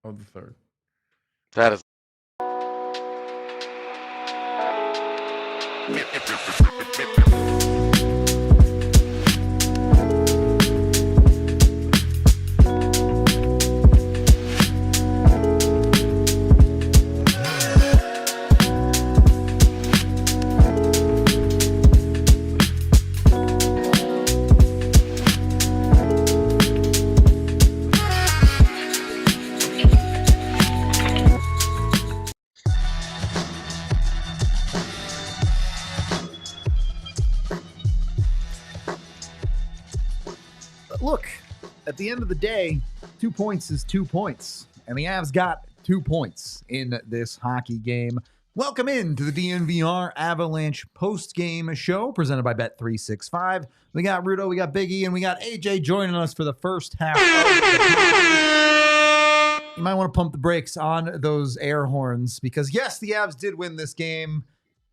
of the third. That is. Look, at the end of the day, 2 points is 2 points. And the Avs got 2 points in this hockey game. Welcome in to the DNVR Avalanche post-game show presented by Bet365. We got Rudo, we got Big E, and we got AJ joining us for the first half of the You might want to pump the brakes on those air horns because, yes, the Avs did win this game,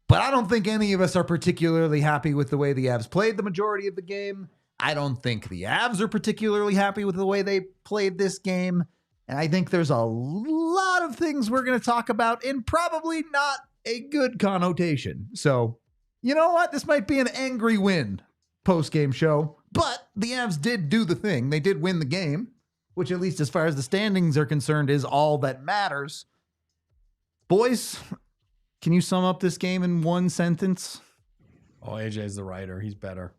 but I don't think any of us are particularly happy with the way the Avs played the majority of the game. I don't think the Avs are particularly happy with the way they played this game. And I think there's a lot of things we're going to talk about in probably not a good connotation. So, you know what? This might be an angry win post-game show. But the Avs did do the thing. They did win the game, which at least as far as the standings are concerned is all that matters. Boys, can you sum up this game in one sentence? Oh, AJ's the writer. He's better.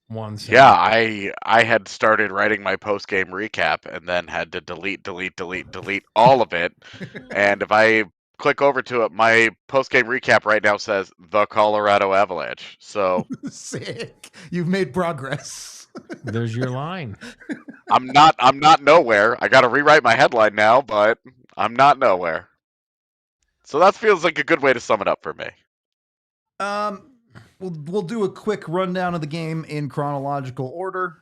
One sentence. Yeah, I had started writing my post game recap and then had to delete all of it. And if I click over to it, my post game recap right now says the Colorado Avalanche. So Sick. You've made progress. There's your line. I'm not nowhere. I got to rewrite my headline now, but I'm not nowhere. So that feels like a good way to sum it up for me. We'll do a quick rundown of the game in chronological order.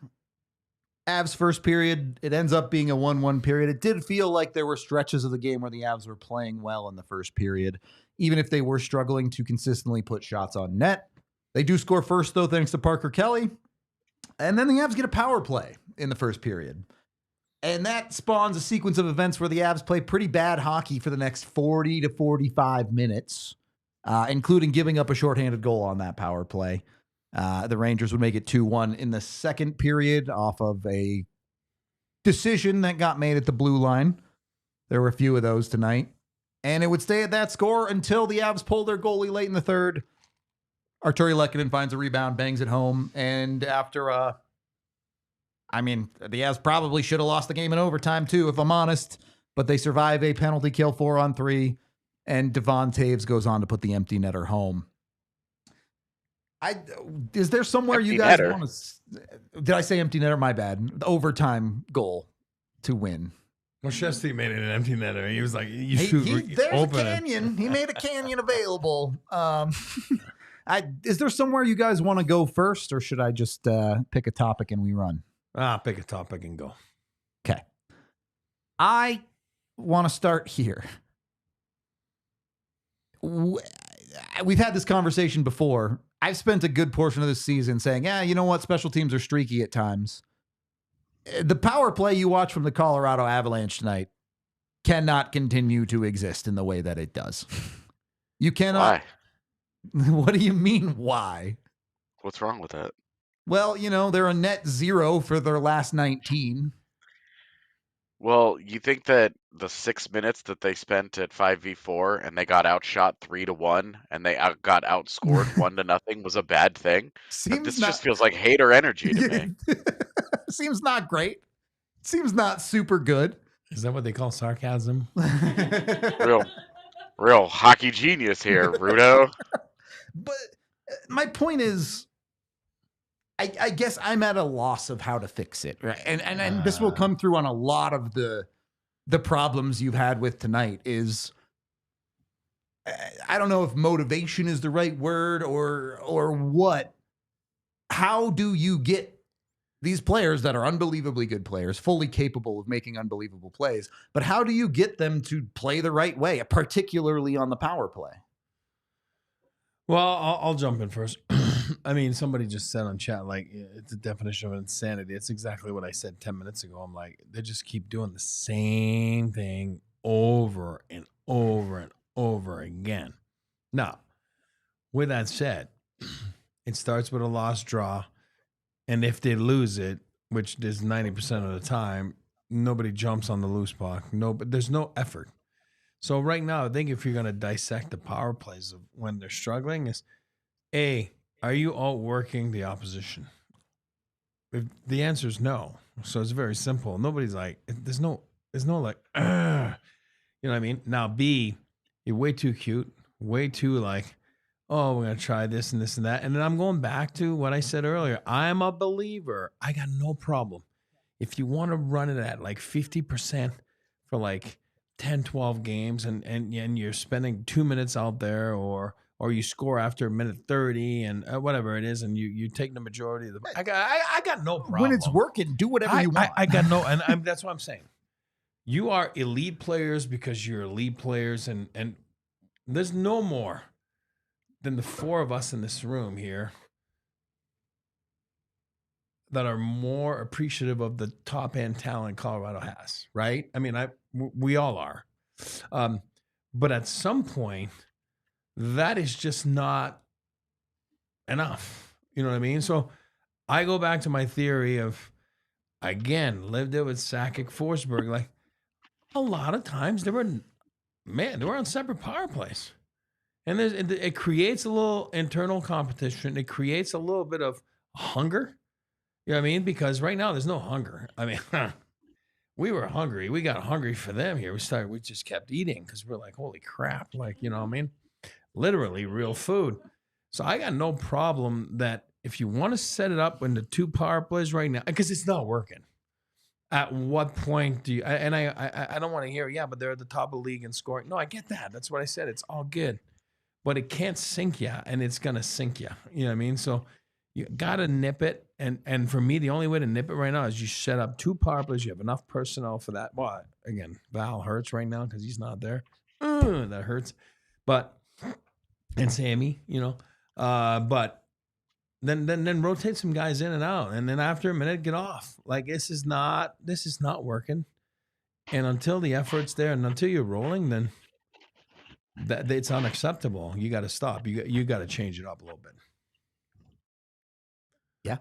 Avs first period, it ends up being a 1-1 period. It did feel like there were stretches of the game where the Avs were playing well in the first period, even if they were struggling to consistently put shots on net. They do score first, though, thanks to Parker Kelly. And then the Avs get a power play in the first period. And that spawns a sequence of events where the Avs play pretty bad hockey for the next 40 to 45 minutes. Including giving up a shorthanded goal on that power play. The Rangers would make it 2-1 in the second period off of a decision that got made at the blue line. There were a few of those tonight. And it would stay at that score until the Avs pulled their goalie late in the third. Artturi Lehkonen finds a rebound, bangs it home. And after, the Avs probably should have lost the game in overtime too, if I'm honest. But they survive a penalty kill 4-on-3. And Devon Toews goes on to put the empty netter home. Is there somewhere empty you guys want to? Did I say empty netter? My bad. The overtime goal to win. Well, Shesty made it an empty netter. He was like, there's a canyon. He made a canyon available. Is there somewhere you guys want to go first, or should I just pick a topic and we run? Pick a topic and go. Okay. I want to start here. We've had this conversation before. I've spent a good portion of this season saying, you know what? Special teams are streaky at times. The power play you watch from the Colorado Avalanche tonight cannot continue to exist in the way that it does. You cannot. Why? What do you mean, why? What's wrong with that? Well, they're a net 0 for their last 19. Well, you think that the 6 minutes that they spent at 5v4 and they got outshot 3-1 and they got outscored 1-0 was a bad thing? This just feels like hater energy to me. Seems not great. Seems not super good. Is that what they call sarcasm? Real hockey genius here, Rudo. But my point is, I guess I'm at a loss of how to fix it, right? And this will come through on a lot of the problems you've had with tonight. Is I don't know if motivation is the right word or what. How do you get these players that are unbelievably good players, fully capable of making unbelievable plays, but how do you get them to play the right way, particularly on the power play? Well, I'll jump in first. I mean, somebody just said on chat, like, it's a definition of insanity. It's exactly what I said 10 minutes ago. I'm like, they just keep doing the same thing over and over and over again. Now, with that said, it starts with a lost draw. And if they lose it, which is 90% of the time, nobody jumps on the loose puck. No, but there's no effort. So right now, I think if you're going to dissect the power plays of when they're struggling, is A, are you outworking the opposition? If the answer is no, so it's very simple. Nobody's like, there's no like, you know what I mean? Now, B, you're way too cute, way too like, oh, we're going to try this and this and that. And then I'm going back to what I said earlier. I'm a believer. I got no problem. If you want to run it at like 50% for like 10, 12 games and you're spending 2 minutes out there or you score after a minute 30 and whatever it is, and you take the majority of the. I got no problem. When it's working, do whatever you want. I got no, and that's what I'm saying. You are elite players because you're elite players, and there's no more than the four of us in this room here that are more appreciative of the top end talent Colorado has, right? I mean, we all are, but at some point, that is just not enough. You know what I mean? So I go back to my theory of, again, lived it with Sakic, Forsberg. Like a lot of times they were on separate power plays, and it creates a little internal competition. It creates a little bit of hunger. You know what I mean? Because right now there's no hunger. I mean, we were hungry. We got hungry for them here. We just kept eating because we're like, holy crap. Like, you know what I mean? Literally real food. So I got no problem that if you want to set it up in the two power plays right now, because it's not working. At what point do you, and I don't want to hear, yeah, but they're at the top of the league in scoring. No, I get that. That's what I said. It's all good. But it can't sink you, and it's going to sink you. You know what I mean? So you got to nip it. And for me, the only way to nip it right now is you set up two power plays. You have enough personnel for that. Well, again, Val hurts right now because he's not there. That hurts. But, and Sammy, you know, but then rotate some guys in and out. And then after a minute, get off. Like, this is not working. And until the effort's there and until you're rolling, then it's unacceptable. You got to stop. You got to change it up a little bit. Yeah,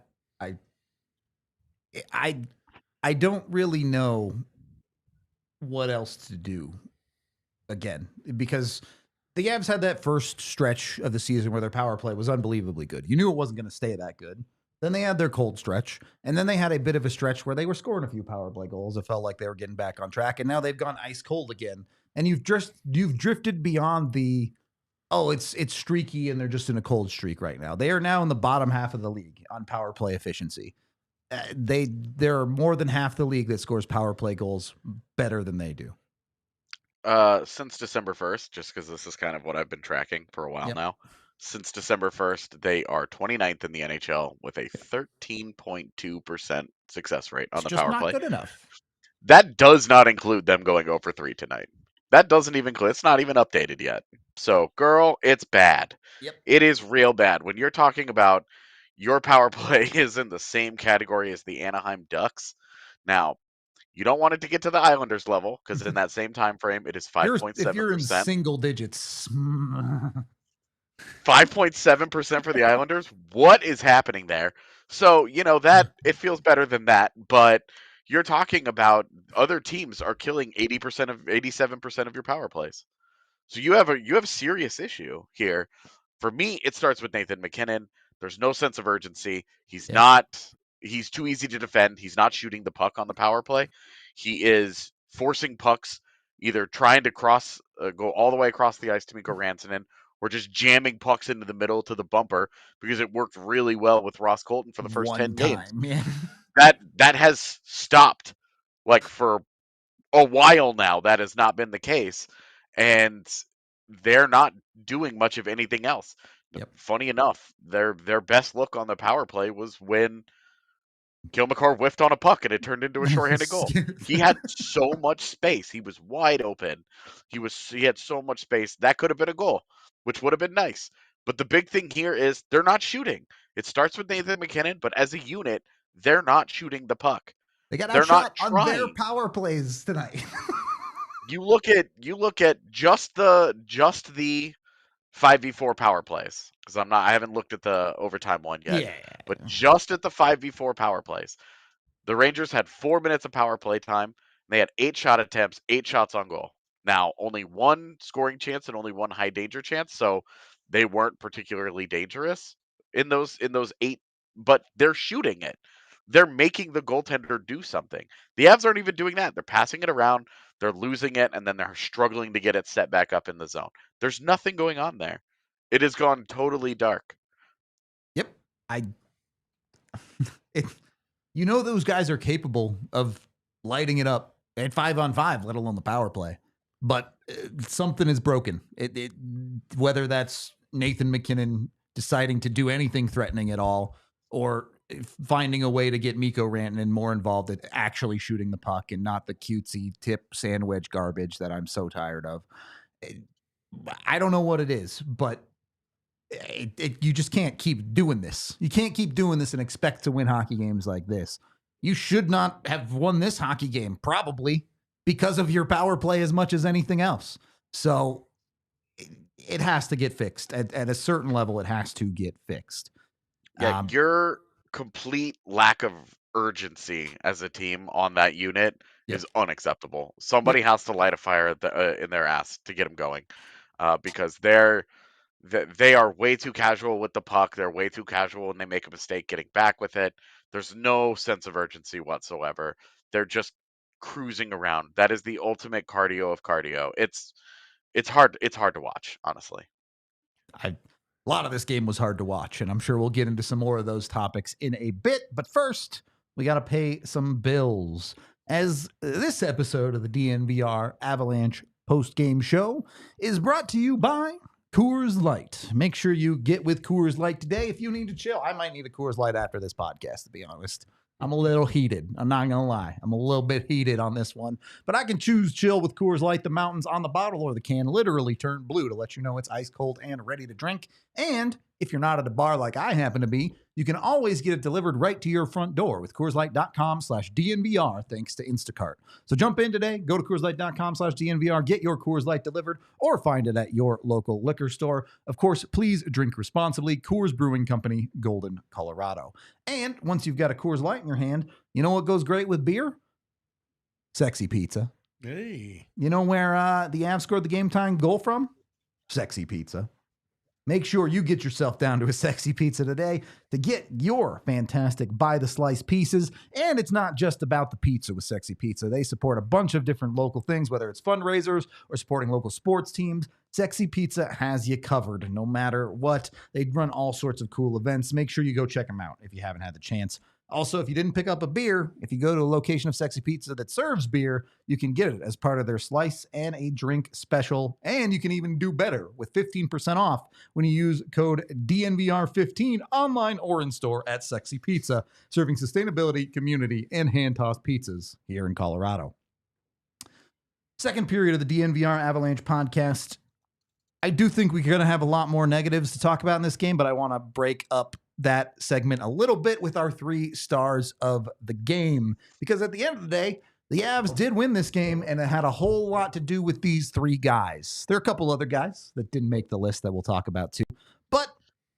I don't really know what else to do again, because the Avs had that first stretch of the season where their power play was unbelievably good. You knew it wasn't going to stay that good. Then they had their cold stretch, and then they had a bit of a stretch where they were scoring a few power play goals. It felt like they were getting back on track, and now they've gone ice cold again. And you've drifted beyond the, oh, it's streaky and they're just in a cold streak right now. They are now in the bottom half of the league on power play efficiency. There are more than half the league that scores power play goals better than they do. Since December 1st, just because this is kind of what I've been tracking for a while Yep. now. Since December 1st, they are 29th in the NHL with a 13.2% success rate on It's the just power not play. good enough. That does not include them going 0 for 3 tonight. That doesn't even include, it's not even updated yet. So, girl, it's bad. Yep. It is real bad. When you're talking about your power play is in the same category as the Anaheim Ducks. Now, you don't want it to get to the Islanders level because in that same time frame, it is 5.7%. If you're in single digits. 5.7% for the Islanders. What is happening there? So, you know, that it feels better than that, but you're talking about other teams are killing 87% of your power plays. So you have a serious issue here. For me, it starts with Nathan McKinnon. There's no sense of urgency. He's too easy to defend. He's not shooting the puck on the power play. He is forcing pucks, either trying to go all the way across the ice to Mikko Rantanen, or just jamming pucks into the middle to the bumper because it worked really well with Ross Colton for the first 10 games. Yeah. That has stopped, like, for a while now. That has not been the case, and they're not doing much of anything else. Yep. Funny enough, their best look on the power play was when Gil McCarr whiffed on a puck and it turned into a shorthanded goal. He had so much space. He was wide open. He had so much space. That could have been a goal, which would have been nice. But the big thing here is they're not shooting. It starts with Nathan MacKinnon, but as a unit, they're not shooting the puck. They got They're not outshot on their trying. power plays tonight. You look at just the 5v4 power plays, because I haven't looked at the overtime one yet. Yeah. But just at the 5v4 power plays, the Rangers had 4 minutes of power play time. They had 8 shot attempts, 8 shots on goal. Now, only 1 scoring chance and only 1 high danger chance, so they weren't particularly dangerous in those 8, but they're shooting it. They're making the goaltender do something. The Avs aren't even doing that. They're passing it around, they're losing it, and then they're struggling to get it set back up in the zone. There's nothing going on there. It has gone totally dark. Yep. You know those guys are capable of lighting it up at 5-on-5, let alone the power play. But something is broken. Whether that's Nathan MacKinnon deciding to do anything threatening at all, or finding a way to get Mikko Rantanen more involved at actually shooting the puck and not the cutesy tip sandwich garbage that I'm so tired of. I don't know what it is, but you just can't keep doing this. You can't keep doing this and expect to win hockey games like this. You should not have won this hockey game, probably, because of your power play as much as anything else. So it has to get fixed. At a certain level, it has to get fixed. Yeah, your complete lack of urgency as a team on that unit is unacceptable. Somebody has to light a fire in their ass to get them going, because they are way too casual with the puck. They're way too casual when they make a mistake getting back with it. There's no sense of urgency whatsoever. They're just cruising around. That is the ultimate cardio of cardio. It's hard to watch, honestly. A lot of this game was hard to watch, and I'm sure we'll get into some more of those topics in a bit. But first, we got to pay some bills. As this episode of the DNVR Avalanche post-game show is brought to you by Coors Light. Make sure you get with Coors Light today if you need to chill. I might need a Coors Light after this podcast, to be honest. I'm a little heated. I'm not going to lie. I'm a little bit heated on this one. But I can choose chill with Coors Light. The mountains on the bottle or the can literally turn blue to let you know it's ice cold and ready to drink. And if you're not at a bar like I happen to be, you can always get it delivered right to your front door with CoorsLight.com/DNVR thanks to Instacart. So jump in today, go to CoorsLight.com/DNVR, get your Coors Light delivered, or find it at your local liquor store. Of course, please drink responsibly. Coors Brewing Company, Golden, Colorado. And once you've got a Coors Light in your hand, you know what goes great with beer? Sexy pizza. Hey. You know where the Avs scored the game-time goal from? Sexy pizza. Make sure you get yourself down to a Sexy Pizza today to get your fantastic by-the-slice pieces. And it's not just about the pizza with Sexy Pizza. They support a bunch of different local things, whether it's fundraisers or supporting local sports teams. Sexy Pizza has you covered no matter what. They run all sorts of cool events. Make sure you go check them out if you haven't had the chance. Also, if you didn't pick up a beer, if you go to a location of Sexy Pizza that serves beer, you can get it as part of their slice and a drink special. And you can even do better with 15% off when you use code DNVR15 online or in store at Sexy Pizza, serving sustainability, community, and hand-tossed pizzas here in Colorado. Second period of the DNVR Avalanche podcast. I do think we're going to have a lot more negatives to talk about in this game, but I want to break up that segment a little bit with our 3 stars of the game, because at the end of the day, the Avs did win this game, and it had a whole lot to do with these 3 guys. There are a couple other guys that didn't make the list that we'll talk about too, but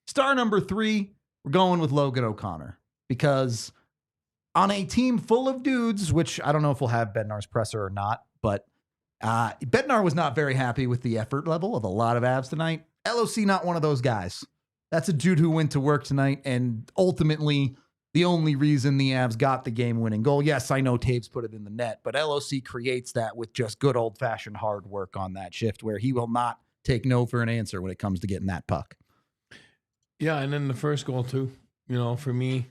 star number 3, we're going with Logan O'Connor, because on a team full of dudes, which I don't know if we'll have Bednar's presser or not, but Bednar was not very happy with the effort level of a lot of Avs tonight. LOC, not one of those guys. That's a dude who went to work tonight, and ultimately the only reason the Avs got the game-winning goal. Yes, I know Toews put it in the net, but LOC creates that with just good old-fashioned hard work on that shift, where he will not take no for an answer when it comes to getting that puck. Yeah, and then the first goal too. You know, for me,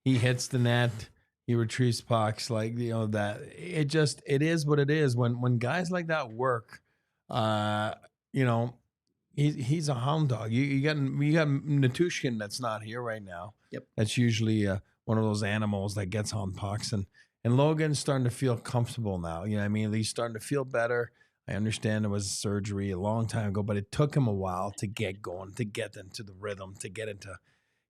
he hits the net, he retrieves pucks, like, you know, that it is what it is. When guys like that work, you know, he's a hound dog. You got Natushkin that's not here right now. Yep. That's usually one of those animals that gets on pucks, and Logan's starting to feel comfortable now. You know what I mean? He's starting to feel better. I understand it was surgery a long time ago, but it took him a while to get going, to get into the rhythm, to get into,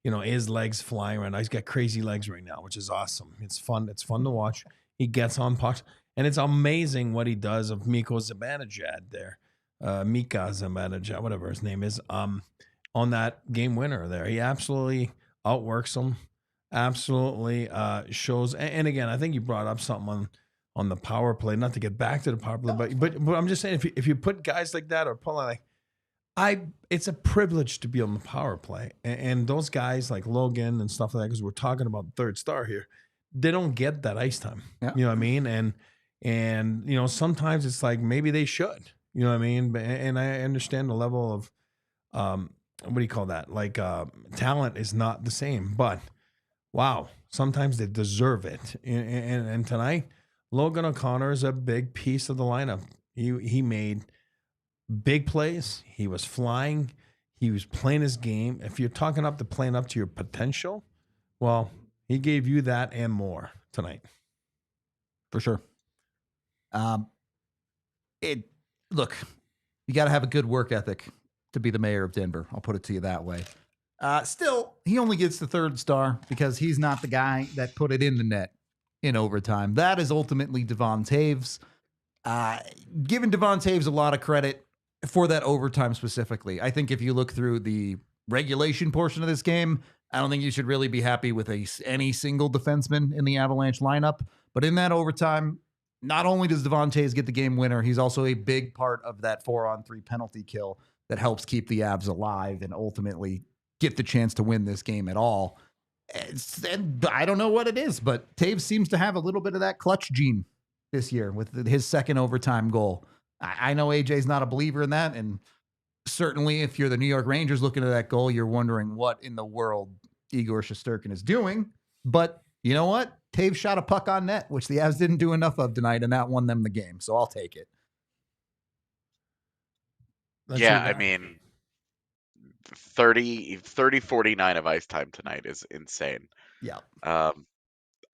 his legs flying right now. He's got crazy legs right now, which is awesome. It's fun. It's fun to watch. He gets on pucks, and it's amazing what he does of Miko Zibanejad there. Mika Zibanejad, whatever his name is, on that game winner there. He absolutely outworks him, absolutely shows. And again, I think you brought up something on the power play, not to get back to the power play, but I'm just saying, if you put guys like that or pull like, it's a privilege to be on the power play. And those guys like Logan and stuff like that, because we're talking about third star here, they don't get that ice time. Yeah. You know what I mean? And sometimes it's like maybe they should. You know what I mean? And I understand the level of what do you call that? Like talent is not the same, but wow, sometimes they deserve it. And tonight, Logan O'Connor is a big piece of the lineup. He made big plays. He was flying. He was playing his game. If you're talking up to playing up to your potential, well, he gave you that and more tonight. For sure. Look, you got to have a good work ethic to be the mayor of Denver. I'll put it to you that way. Still, he only gets the third star because he's not the guy that put it in the net in overtime. That is ultimately Devon Toews. Giving Devon Toews a lot of credit for that overtime specifically. I think if you look through the regulation portion of this game, I don't think you should really be happy with any single defenseman in the Avalanche lineup. But in that overtime, not only does Devon Toews get the game winner, he's also a big part of that 4-on-3 penalty kill that helps keep the Avs alive and ultimately get the chance to win this game at all. And I don't know what it is, but Toews seems to have a little bit of that clutch gene this year with his second overtime goal. I know AJ's not a believer in that, and certainly if you're the New York Rangers looking at that goal, you're wondering what in the world Igor Shesterkin is doing. But you know what? Toews shot a puck on net, which the Avs didn't do enough of tonight, and that won them the game. So I'll take it. I mean, 30-49 of ice time tonight is insane. Yeah.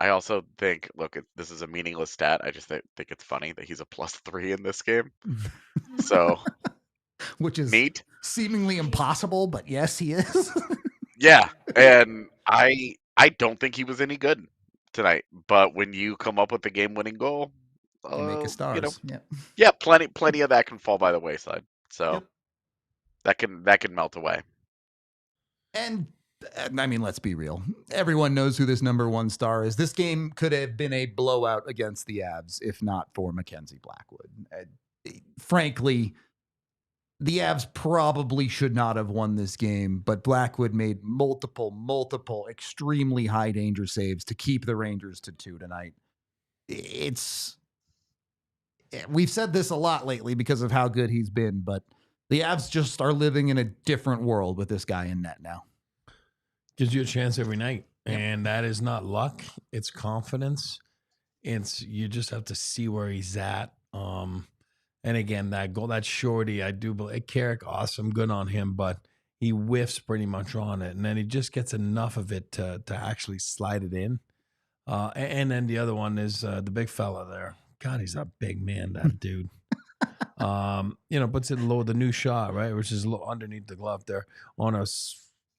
I also think, look, this is a meaningless stat. I just think it's funny that he's a +3 in this game. So, which is neat, seemingly impossible, but yes, he is. Yeah, and I don't think he was any good tonight. But when you come up with the game-winning goal, you make a stars. Yeah, plenty of that can fall by the wayside. So that can melt away. And I mean, let's be real. Everyone knows who this number one star is. This game could have been a blowout against the Avs if not for Mackenzie Blackwood. Frankly, the Avs probably should not have won this game, but Blackwood made multiple extremely high danger saves to keep the Rangers to 2 tonight. We've said this a lot lately because of how good he's been, but the Avs just are living in a different world with this guy in net now. Gives you a chance every night. And that is not luck. It's confidence. You just have to see where he's at. And again, that goal, that shorty, I do believe, Carrick, awesome, good on him, but he whiffs pretty much on it. And then he just gets enough of it to actually slide it in. And then the other one is the big fella there. God, he's a big man, that dude. Puts it low, the new shot, right, which is underneath the glove there on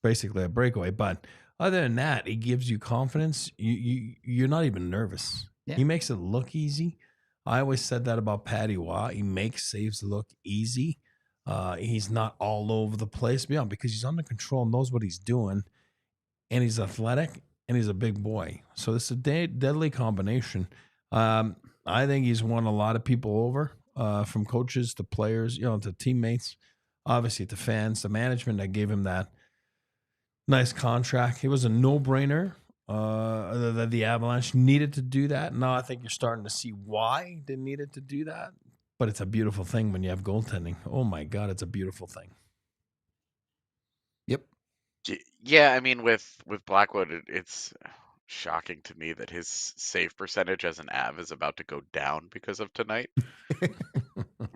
basically a breakaway. But other than that, he gives you confidence. You're not even nervous. Yeah. He makes it look easy. I always said that about Patty Waugh. He makes saves look easy. He's not all over the place, because he's under control, knows what he's doing, and he's athletic, and he's a big boy. So it's a deadly combination. I think he's won a lot of people over, from coaches to players, to teammates, obviously to fans, the management that gave him that nice contract. It was a no-brainer that the Avalanche needed to do that. Now I think you're starting to see why they needed to do that. But it's a beautiful thing when you have goaltending. Oh, my God, it's a beautiful thing. Yep. Yeah, I mean, with Blackwood, it's shocking to me that his save percentage as an Av is about to go down because of tonight.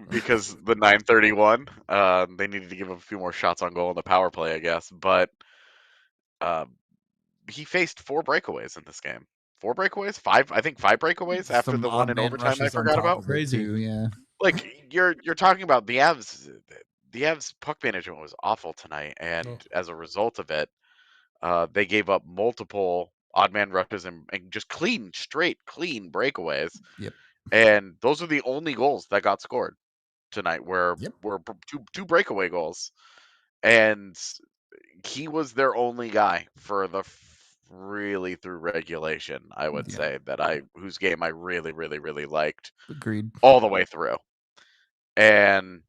Because the 931, they needed to give him a few more shots on goal in the power play, I guess. But he faced 4 breakaways in this game. 4 breakaways? 5? I think 5 breakaways after the one in overtime I forgot about. Crazy. Yeah. Like, you're talking about the Avs. The Avs puck management was awful tonight, and Oh. as a result of it, they gave up multiple odd man rushes and just clean breakaways. Yep. And those are the only goals that got scored tonight. Were two breakaway goals, and he was their only guy for the really through regulation. I would say that whose game I really, really, really liked. Agreed. All the way through. And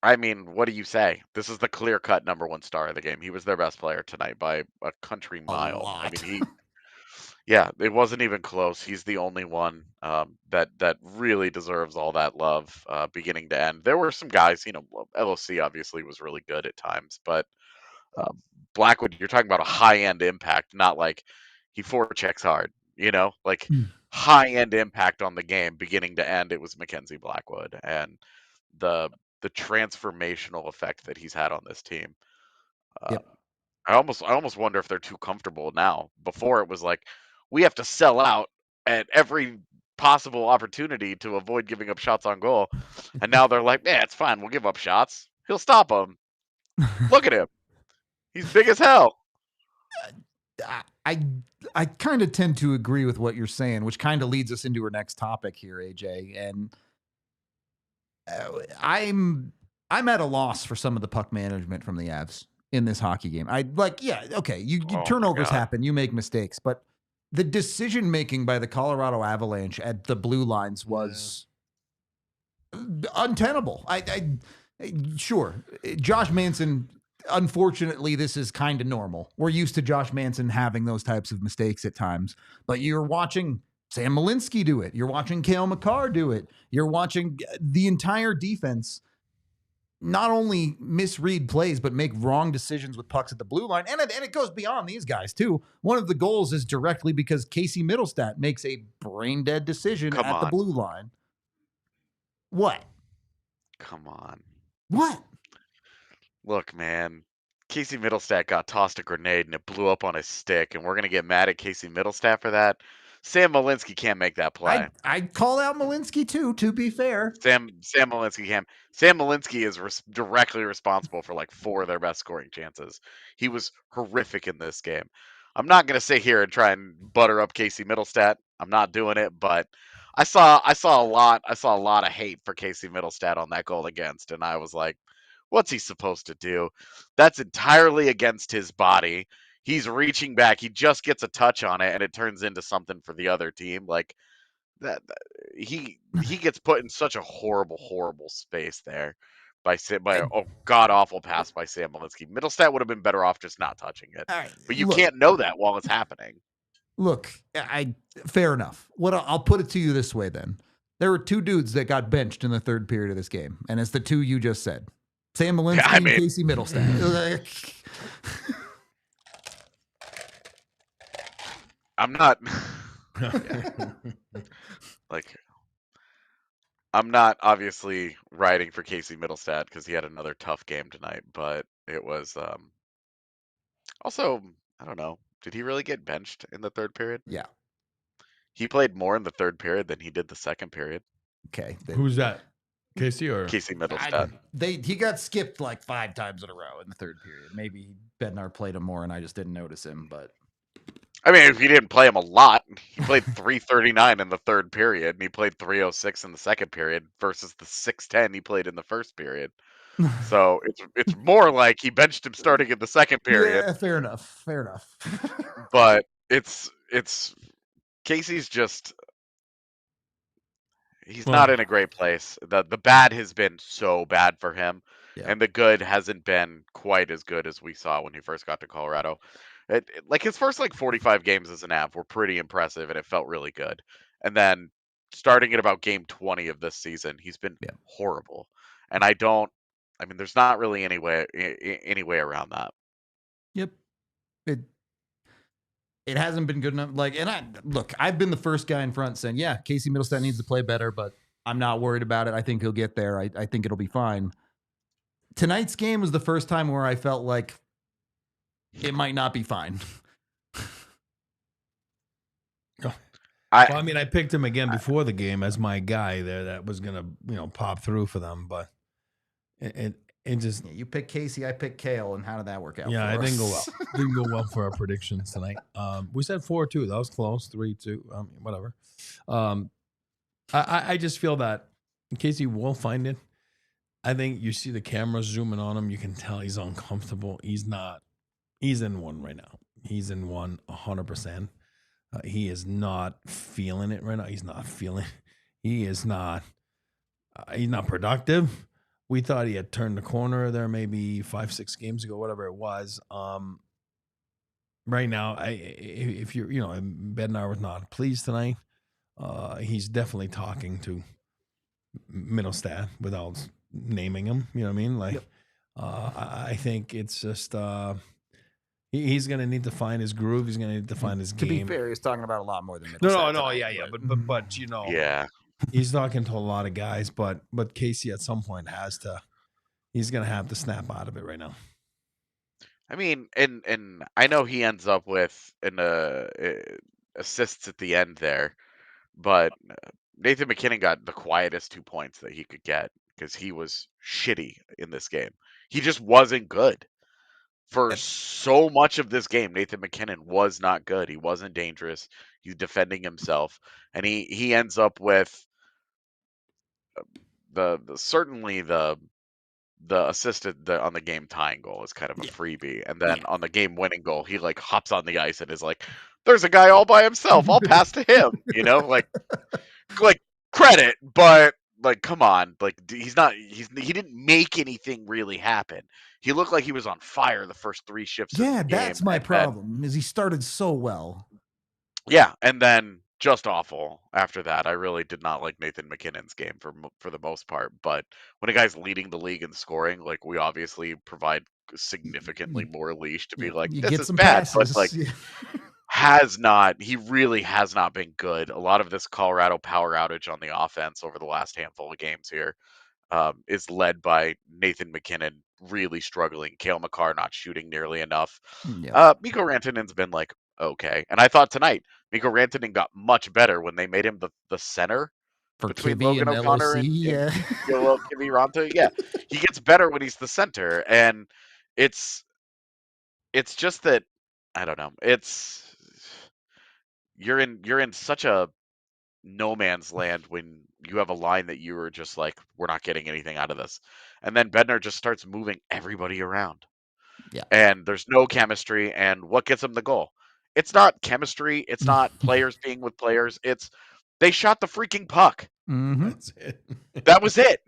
I mean, what do you say? This is the clear-cut number one star of the game. He was their best player tonight by a country mile. I mean, yeah, it wasn't even close. He's the only one that really deserves all that love, beginning to end. There were some guys, LOC obviously was really good at times, but Blackwood, you're talking about a high-end impact, not like he forechecks hard, like high-end impact on the game, beginning to end. It was Mackenzie Blackwood, and the transformational effect that he's had on this team. I almost wonder if they're too comfortable now. Before it was like, we have to sell out at every possible opportunity to avoid giving up shots on goal, and now they're like, yeah, it's fine. We'll give up shots. He'll stop them. Look at him. He's big as hell. I kind of tend to agree with what you're saying, which kind of leads us into our next topic here, AJ. And I'm at a loss for some of the puck management from the Avs in this hockey game. Turnovers happen, you make mistakes, but the decision making by the Colorado Avalanche at the blue lines was untenable. Sure, Josh Manson. Unfortunately, this is kind of normal. We're used to Josh Manson having those types of mistakes at times, but you're watching Sam Malinsky do it. You're watching Cale Makar do it. You're watching the entire defense not only misread plays, but make wrong decisions with pucks at the blue line. And it goes beyond these guys, too. One of the goals is directly because Casey Middlestat makes a brain-dead decision at the blue line. What? Come on. What? Look, man, Casey Middlestat got tossed a grenade and it blew up on his stick, and we're going to get mad at Casey Middlestat for that? Sam Malinsky can't make that play. I'd call out Malinsky, too, to be fair. Sam Malinsky can't. Sam Malinsky is directly responsible for like 4 of their best scoring chances. He was horrific in this game. I'm not going to sit here and try and butter up Casey Middlestat. I'm not doing it, but I saw a lot of hate for Casey Middlestat on that goal against, and I was like, what's he supposed to do? That's entirely against his body. He's reaching back. He just gets a touch on it, and it turns into something for the other team. Like that, he gets put in such a horrible space there by a god awful pass by Sam Malinsky. Middlestat would have been better off just not touching it. But you can't know that while it's happening. Look, fair enough. I'll put it to you this way then. There were 2 dudes that got benched in the third period of this game, and it's the 2 you just said. Sam Malinsky and Casey Middlestat. I'm not I'm not obviously riding for Casey Middlestat because he had another tough game tonight, but it was also, I don't know, did he really get benched in the third period? Yeah. He played more in the third period than he did the second period. Okay. Who's that? Casey or Casey Middlestat? He got skipped like 5 times in a row in the third period. Maybe Bednar played him more and I just didn't notice him, but I mean, if he didn't play him a lot, he played 339 in the third period, and he played 306 in the second period versus the 610 he played in the first period. So it's more like he benched him starting in the second period. Yeah, fair enough. But it's Casey's just he's not in a great place. The bad has been so bad for him, and the good hasn't been quite as good as we saw when he first got to Colorado. Like his first 45 games as an Av were pretty impressive, and it felt really good. And then starting at about game 20 of this season, he's been horrible. And there's not really any way around that. Yep. It hasn't been good enough. I've been the first guy in front saying, yeah, Casey Middlestat needs to play better, but I'm not worried about it. I think he'll get there. I think it'll be fine. Tonight's game was the first time where I felt like it might not be fine. I mean, I picked him again before the game as my guy there that was gonna, pop through for them, but it just You pick Casey, I pick Kale, and how did that work out? yeah, for it us? didn't go well. Didn't go well for our predictions tonight. We said 4-2. That was close. 3-2. Whatever. I just feel that Casey will find it. I think you see the camera zooming on him. You can tell he's uncomfortable. He's not. He's in one right now. He's in one 100%. He is not feeling it right now. He's not feeling. He is not. He's not productive. We thought he had turned the corner there maybe 5-6 games ago, whatever it was. Right now, if you're, Bednar was not pleased tonight. He's definitely talking to Middlestad without naming him. You know what I mean? Like, I think it's just he's going to need to find his groove. He's going to need to find his game. To be fair, he's talking about a lot more than Middlestad. No, yeah. But Yeah. he's talking to a lot of guys. But Casey at some point he's going to have to snap out of it right now. I mean, and I know he ends up with an assists at the end there, but Nathan MacKinnon got the quietest 2 points that he could get because he was shitty in this game. He just wasn't good. For so much of this game, Nathan MacKinnon was not good. He wasn't dangerous. He's defending himself, and he ends up with certainly the assisted on the game tying goal is kind of a freebie, and then on the game winning goal, he like hops on the ice and is like, "There's a guy all by himself. I'll pass to him." Like credit, but like, come on, like he didn't make anything really happen. He looked like he was on fire the first 3 shifts. Yeah, of the game, that's my problem. Is he started so well. Yeah, and then just awful after that. I really did not like Nathan MacKinnon's game for the most part. But when a guy's leading the league in scoring, like we obviously provide significantly more leash to be like, this is bad, but like he really has not been good. A lot of this Colorado power outage on the offense over the last handful of games here is led by Nathan MacKinnon really struggling, Cale Makar not shooting nearly enough. Mikko Rantanen's been like, okay. And I thought tonight, Mikko Rantanen got much better when they made him the center for between Kibby Logan and O'Connor LOC, and Kibby Ronta. Yeah, he gets better when he's the center, and it's just that I don't know. You're in such a no man's land when you have a line that you were just like, we're not getting anything out of this, and then Bednar just starts moving everybody around. Yeah, and there's no chemistry, and what gets them the goal? It's not chemistry. It's not players being with players. It's they shot the freaking puck. Mm-hmm. That's it. That was it.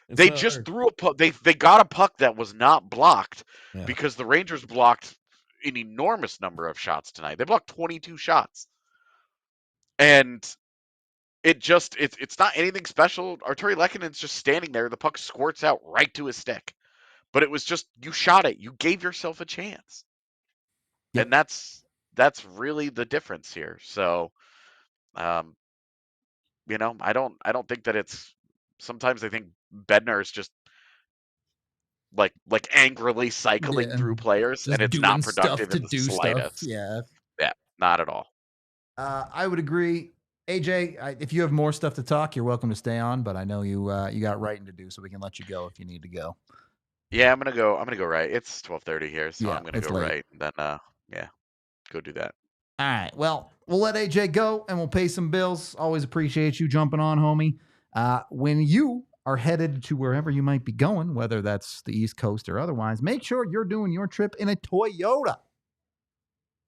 They just threw a puck. They got a puck that was not blocked because the Rangers blocked an enormous number of shots tonight. They blocked 22 shots. And it's not anything special. Arturi Lehkonen's just standing there. The puck squirts out right to his stick. But it was just, you shot it. You gave yourself a chance. Yep. And that's really the difference here. So, I don't think that it's, sometimes I think Bednar is just like angrily cycling through players, just and it's not productive in the slightest. Yeah, not at all. I would agree. AJ, if you have more stuff to talk, you're welcome to stay on, but I know you got writing to do, so we can let you go if you need to go. Yeah, I'm gonna go right. It's 12:30 here, so I'm gonna go late. Right. And then go do that. All right. Well, we'll let AJ go and we'll pay some bills. Always appreciate you jumping on, homie. When you are headed to wherever you might be going, whether that's the East Coast or otherwise, make sure you're doing your trip in a Toyota.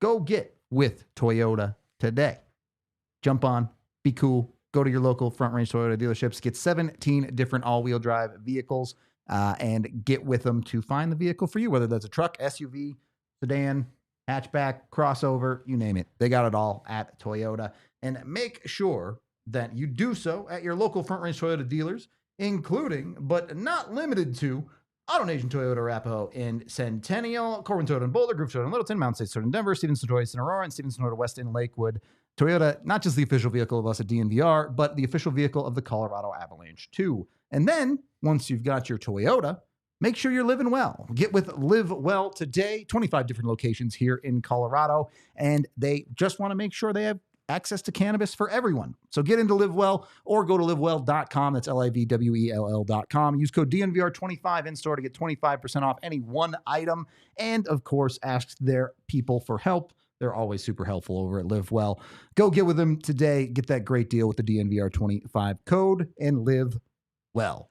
Go get with Toyota today. Jump on, be cool, go to your local Front Range Toyota dealerships, get 17 different all-wheel drive vehicles, and get with them to find the vehicle for you, whether that's a truck, SUV, sedan, hatchback, crossover, you name it. They got it all at Toyota. And make sure that you do so at your local Front Range Toyota dealers, including, but not limited to, AutoNation Toyota Arapahoe in Centennial, Corbin Toyota in Boulder, Groove Toyota in Littleton, Mountain State Toyota in Denver, Stevenson Toyota in Aurora, and Stevenson Toyota West in Lakewood. Toyota, not just the official vehicle of us at DNVR, but the official vehicle of the Colorado Avalanche too. And then, once you've got your Toyota, make sure you're living well. Get with Live Well today. 25 different locations here in Colorado, and they just want to make sure they have access to cannabis for everyone. So get into Live Well or go to livewell.com. That's LIVWELL.com. Use code DNVR25 in store to get 25% off any one item. And of course, ask their people for help. They're always super helpful over at Live Well. Go get with them today. Get that great deal with the DNVR25 code and live well.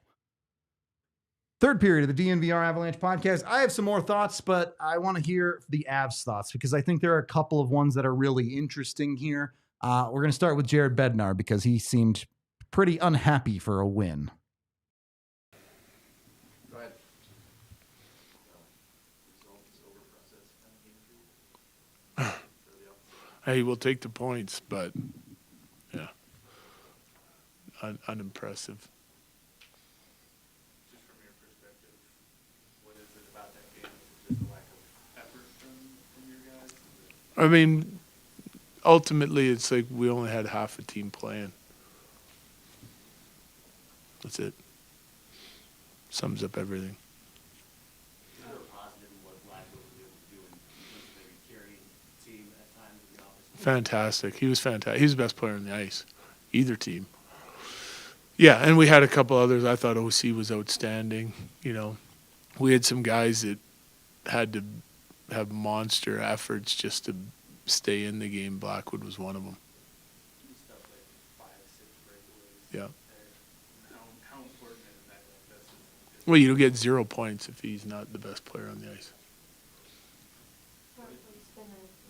Third period of the DNVR Avalanche podcast. I have some more thoughts, but I want to hear the Avs thoughts because I think there are a couple of ones that are really interesting here. We're going to start with Jared Bednar because he seemed pretty unhappy for a win. Go ahead. Hey, we'll take the points, but yeah, unimpressive. Just from your perspective, what is it about that game? Is it just a lack of effort from your guys? I mean, ultimately, it's like we only had half a team playing. That's it. Sums up everything. Is there a positive in what Blackwood was able to do in terms of maybe carrying the team at times in the opposite? Fantastic. He was fantastic. He was the best player on the ice, either team. Yeah, and we had a couple others. I thought OC was outstanding. You know, we had some guys that had to have monster efforts just to stay in the game. Blackwood was one of them. Stuff like 5-6 breakaways. Yeah. There. How important is that? That's Well, you don't get 0 points if he's not the best player on the ice. It's been a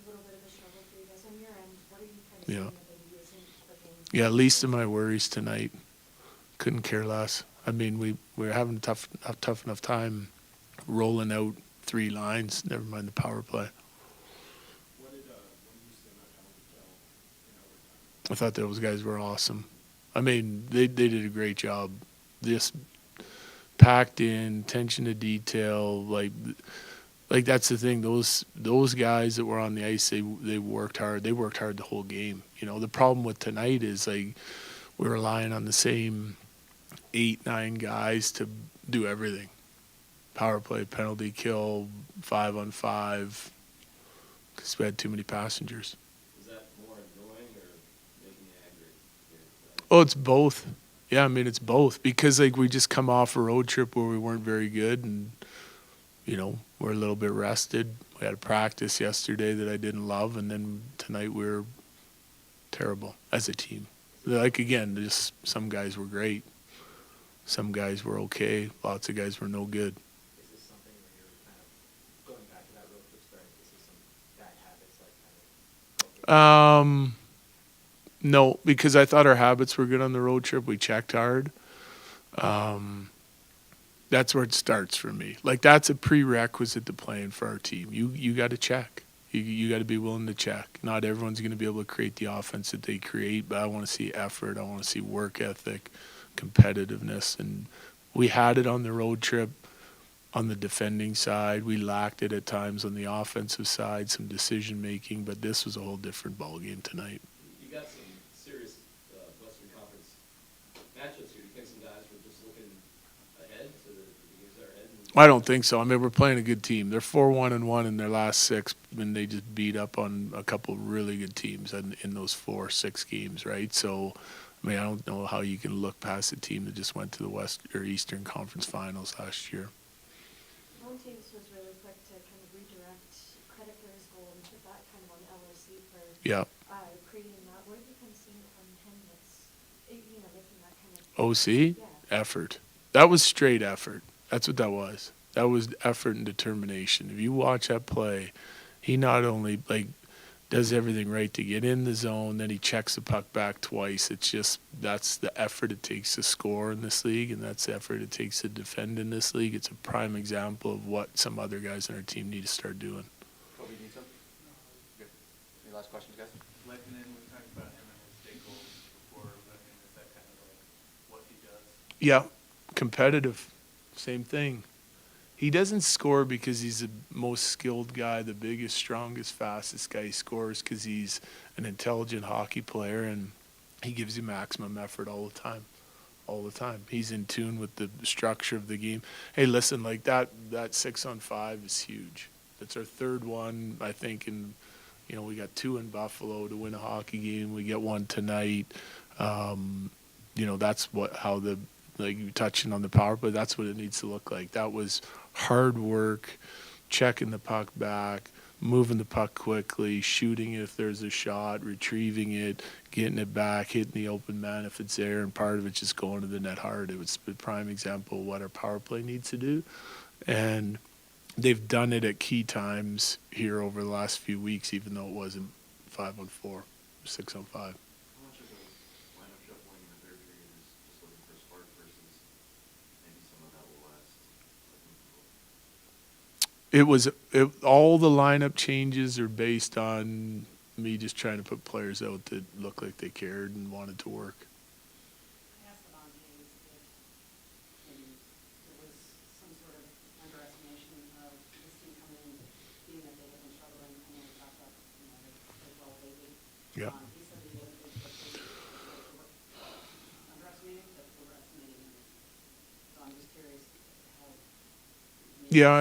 little bit of a struggle for you guys on your end. What are you kind of seeing Yeah. that maybe isn't clicking? Yeah, least of my worries tonight. Couldn't care less. I mean, we were having a tough enough time rolling out 3 lines. Never mind the power play. what did you see about how we gel in overtime? I thought those guys were awesome. I mean, they did a great job. Just packed in, attention to detail. Like that's the thing. Those guys that were on the ice, they worked hard. They worked hard the whole game. You know, the problem with tonight is like we're relying on the same 8-9 guys to do everything. Power play, penalty kill, 5-on-5, because we had too many passengers. Is that more annoying or making you angry? Oh, it's both. Yeah, I mean, it's both. Because, like, we just come off a road trip where we weren't very good and, you know, we're a little bit rested. We had a practice yesterday that I didn't love, and then tonight we were terrible as a team. Like, again, just some guys were great. Some guys were okay. Lots of guys were no good. Is this something where you're kind of going back to that road trip start? This is some bad habits like kind of No, because I thought our habits were good on the road trip. We checked hard. That's where it starts for me. Like, that's a prerequisite to playing for our team. You got to check. You got to be willing to check. Not everyone's going to be able to create the offense that they create, but I want to see effort. I want to see work ethic, competitiveness. And we had it on the road trip on the defending side. We lacked it at times on the offensive side, some decision making, but this was a whole different ballgame tonight. You got some serious Western Conference matchups here. Do you think some guys were just looking ahead to the games that are ahead? I don't think so. I mean, we're playing a good team. They're 4-1-1 in their last 6, and they just beat up on a couple of really good teams in those 4-6 games, right? So, I mean, I don't know how you can look past a team that just went to the West or Eastern Conference Finals last year. Toews was really quick to kind of redirect credit for his goal and put that kind of on LRC for Yeah. creating that. What have you kind of seen from him that's, you know, making that kind of OC? Yeah. Effort. That was straight effort. That's what that was. That was effort and determination. If you watch that play, he not only does everything right to get in the zone, then he checks the puck back twice. It's just that's the effort it takes to score in this league, and that's the effort it takes to defend in this league. It's a prime example of what some other guys on our team need to start doing. Kobe, you need some? Good. Any last questions, guys? Lehkonen, we talked about him and his big goals before, but I mean, is that kind of like what he does? Yeah, competitive. Same thing. He doesn't score because he's the most skilled guy, the biggest, strongest, fastest guy. He scores because he's an intelligent hockey player, and he gives you maximum effort all the time. All the time. He's in tune with the structure of the game. Hey, listen, like that 6-on-5 is huge. That's our third one, I think, in You know, we got 2 in Buffalo to win a hockey game. We get 1 tonight. You know, that's how you touching on the power play, that's what it needs to look like. That was hard work, checking the puck back, moving the puck quickly, shooting it if there's a shot, retrieving it, getting it back, hitting the open man if it's there, and part of it just going to the net hard. It was a prime example of what our power play needs to do. And they've done it at key times here over the last few weeks, even though it wasn't 5-on-4, 6-on-5. How much of the lineup shuffling in the third period is just looking for a spark versus maybe some of that will last? All the lineup changes are based on me just trying to put players out that looked like they cared and wanted to work. I asked about James if maybe there was some sort of underestimation of this team coming in, being that they have been struggling. I know we talked about, as well lately. Yeah. He said that he had a big expectation. Underestimating, but overestimating him. So I'm just curious how. Yeah,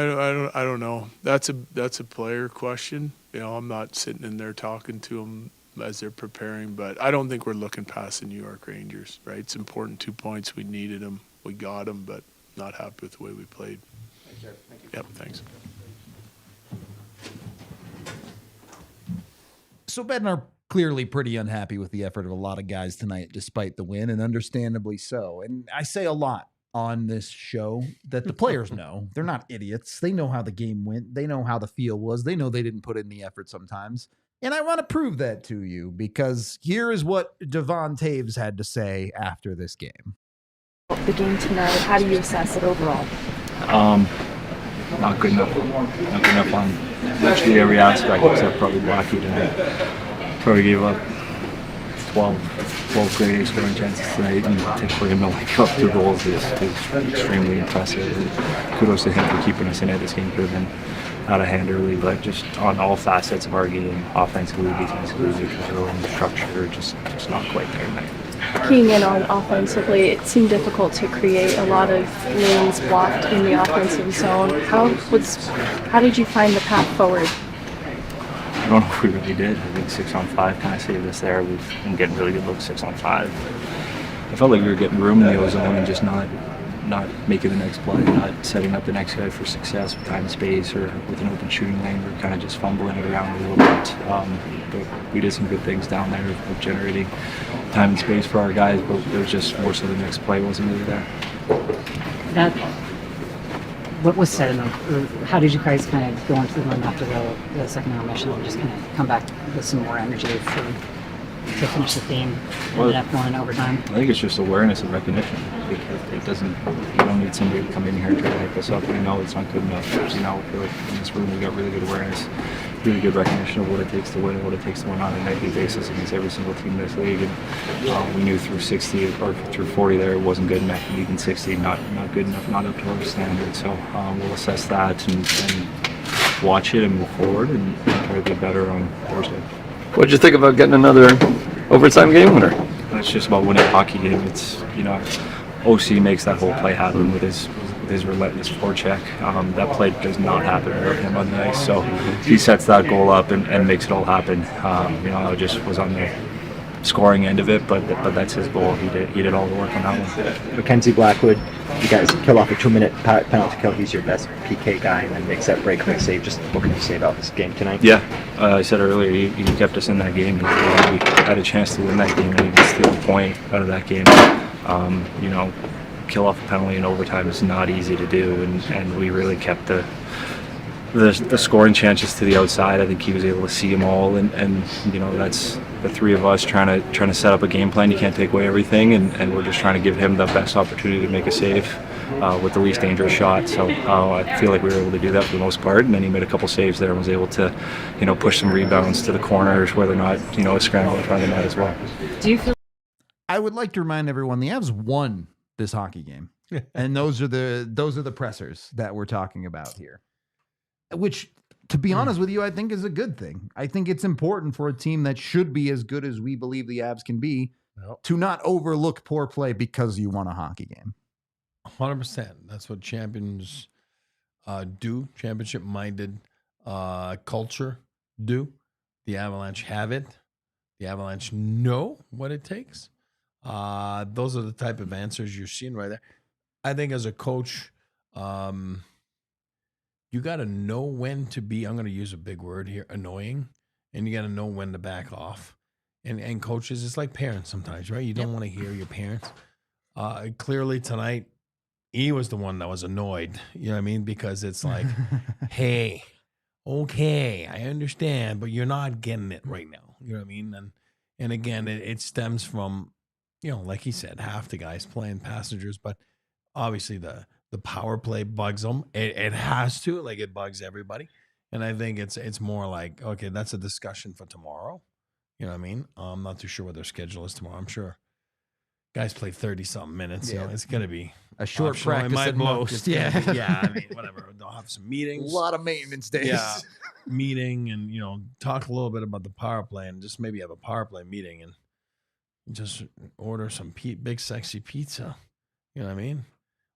I don't know. That's a player question. You know, I'm not sitting in there talking to them as they're preparing, but I don't think we're looking past the New York Rangers, right? It's important 2 points. We needed them. We got them, but not happy with the way we played. Thanks, Jared. Thank you. Yep, thanks. So Bednar clearly pretty unhappy with the effort of a lot of guys tonight, despite the win, and understandably so. And I say a lot on this show that the players know. They're not idiots. They know how the game went. They know how the feel was. They know they didn't put in the effort sometimes. And I want to prove that to you, because here is what Toews had to say after this game. The game tonight, how do you assess it overall? Not good enough. Not good enough on virtually every aspect except probably Blackwood tonight. Probably gave up 12 grade A scoring chances tonight, and typically him to give up 2 goals is extremely impressive. And kudos to him for keeping us in it. This game could have been out of hand early, but just on all facets of our game, offensively, defensively, control, and structure, just not quite there tonight. Keying in on offensively, it seemed difficult to create a lot of lanes blocked in the offensive zone. How did you find the path forward? I don't know if we really did. I think 6-on-5 kind of saved us there. We've been getting really good looks 6-on-5. I felt like we were getting room in the ozone and just not making the next play, not setting up the next guy for success with time and space or with an open shooting lane. We're kind of just fumbling it around a little bit. But we did some good things down there of generating time and space for our guys, but it was just more so the next play wasn't really there. What was said in how did you guys kind of go into the run after the second intermission and just kind of come back with some more energy to finish the game, ended up going in overtime? I think it's just awareness and recognition. You don't need somebody to come in here and try to hype us up. We know it's not good enough. You know, I feel like in this room we got really good awareness, really good recognition of what it takes to win and what it takes to win on a nightly basis against every single team in this league. And we knew through 60 or through 40 there it wasn't good enough. And even 60, not good enough, not up to our standard. So we'll assess that and watch it and move forward and try to get better on Thursday. What did you think about getting another overtime game winner? It's just about winning a hockey game. It's, you know, OC makes that whole play happen with his relentless forecheck. That play does not happen without him on the ice. So he sets that goal up and makes it all happen. You know, I just was on the scoring end of it, but that's his goal. He did all the work on that one. Mackenzie Blackwood, you guys kill off a 2-minute penalty kill. He's your best PK guy, and then makes that breakaway save. Just what can you say about this game tonight? Yeah, I said earlier, he kept us in that game. We had a chance to win that game, and he can steal a point out of that game. You know, kill off a penalty in overtime is not easy to do, and we really kept the scoring chances to the outside. I think he was able to see them all, and you know, that's the three of us trying to set up a game plan. You can't take away everything, and we're just trying to give him the best opportunity to make a save with the least dangerous shot. So I feel like we were able to do that for the most part, and then he made a couple saves there and was able to, you know, push some rebounds to the corners where they're not, you know, a scramble in front of the net as well. Do you feel? I would like to remind everyone the Avs won this hockey game, and those are the pressers that we're talking about here. Which, to be honest with you, I think is a good thing. I think it's important for a team that should be as good as we believe the Avs can be to not overlook poor play because you won a hockey game. 100%. That's what champions do. Championship-minded culture do. The Avalanche have it. The Avalanche know what it takes. Those are the type of answers you're seeing right there. I think as a coach, you got to know when to be, I'm going to use a big word here, annoying, and you got to know when to back off. And coaches, it's like parents sometimes, right? You don't want to hear your parents. Clearly tonight, he was the one that was annoyed, you know what I mean? Because it's like, hey, okay, I understand, but you're not getting it right now, you know what I mean? And again, it stems from, you know, like he said, half the guys playing passengers, but obviously the power play bugs them. It has to, like it bugs everybody. And I think it's more like, okay, that's a discussion for tomorrow. You know what I mean? I'm not too sure what their schedule is tomorrow. I'm sure guys play 30-something minutes. Yeah. You know, it's going to be a short optional. practice at most. Yeah. Yeah. I mean, whatever. They'll have some meetings. A lot of maintenance days. Yeah. Meeting and, you know, talk a little bit about the power play and just maybe have a power play meeting and just order some big sexy pizza. You know what I mean?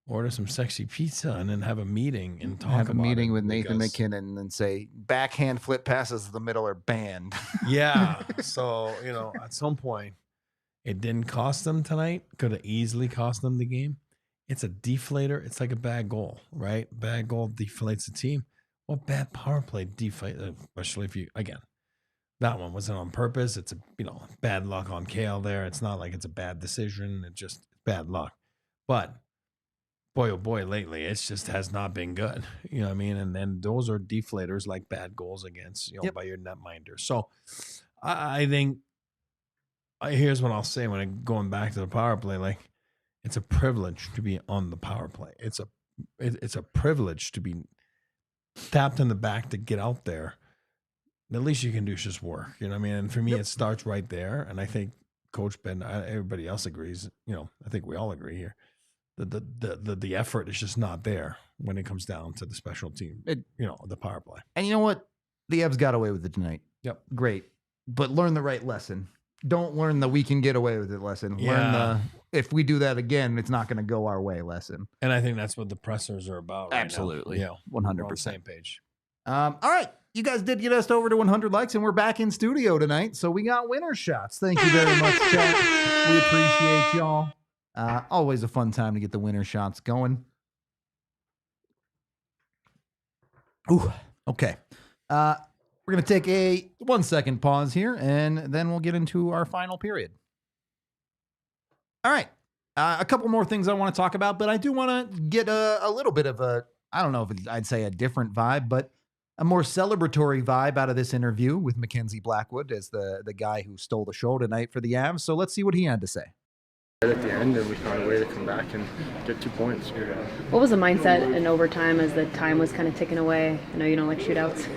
Order some sexy pizza and then have a meeting and talk have a about meeting it with Nathan McKinnon and say backhand flip passes to the middle are banned. Yeah. So, you know, at some point it didn't cost them tonight. Could have easily cost them the game. It's a deflator. It's like a bad goal, right? Bad goal deflates the team. Well, bad power play deflates, especially if you, again, that one wasn't on purpose. It's a, you know, bad luck on Kale there. It's not like it's a bad decision. It's just bad luck. But boy, oh boy, lately, it just has not been good. You know what I mean? And then those are deflators like bad goals against, you know, by your netminder. So I think, here's what I'll say when I'm going back to the power play. Like, it's a privilege to be on the power play. It's a privilege to be tapped in the back to get out there. The least you can do is just work. You know what I mean? And for me, it starts right there. And I think Coach Ben, everybody else agrees. You know, I think we all agree here. The effort is just not there when it comes down to the special team, you know, the power play. And you know what? The Avs got away with it tonight. Yep. Great. But learn the right lesson. Don't learn the we can get away with it lesson. Yeah. Learn the if we do that again, it's not going to go our way lesson. And I think that's what the pressers are about right Absolutely. now. Yeah. 100%. We're on the same page. All right. You guys did get us over to 100 likes, and we're back in studio tonight. So we got winner shots. Thank you very much, chat. We appreciate y'all. Always a fun time to get the winner shots going. Ooh, okay. We're going to take a 1 second pause here, and then we'll get into our final period. All right. A couple more things I want to talk about, but I do want to get a little bit of a, I don't know if I'd say a different vibe, but a more celebratory vibe out of this interview with Mackenzie Blackwood as the guy who stole the show tonight for the Avs. So let's see what he had to say. At the end, and we found a way to come back and get 2 points. What was the mindset in overtime as the time was kind of ticking away? I know you don't like shootouts.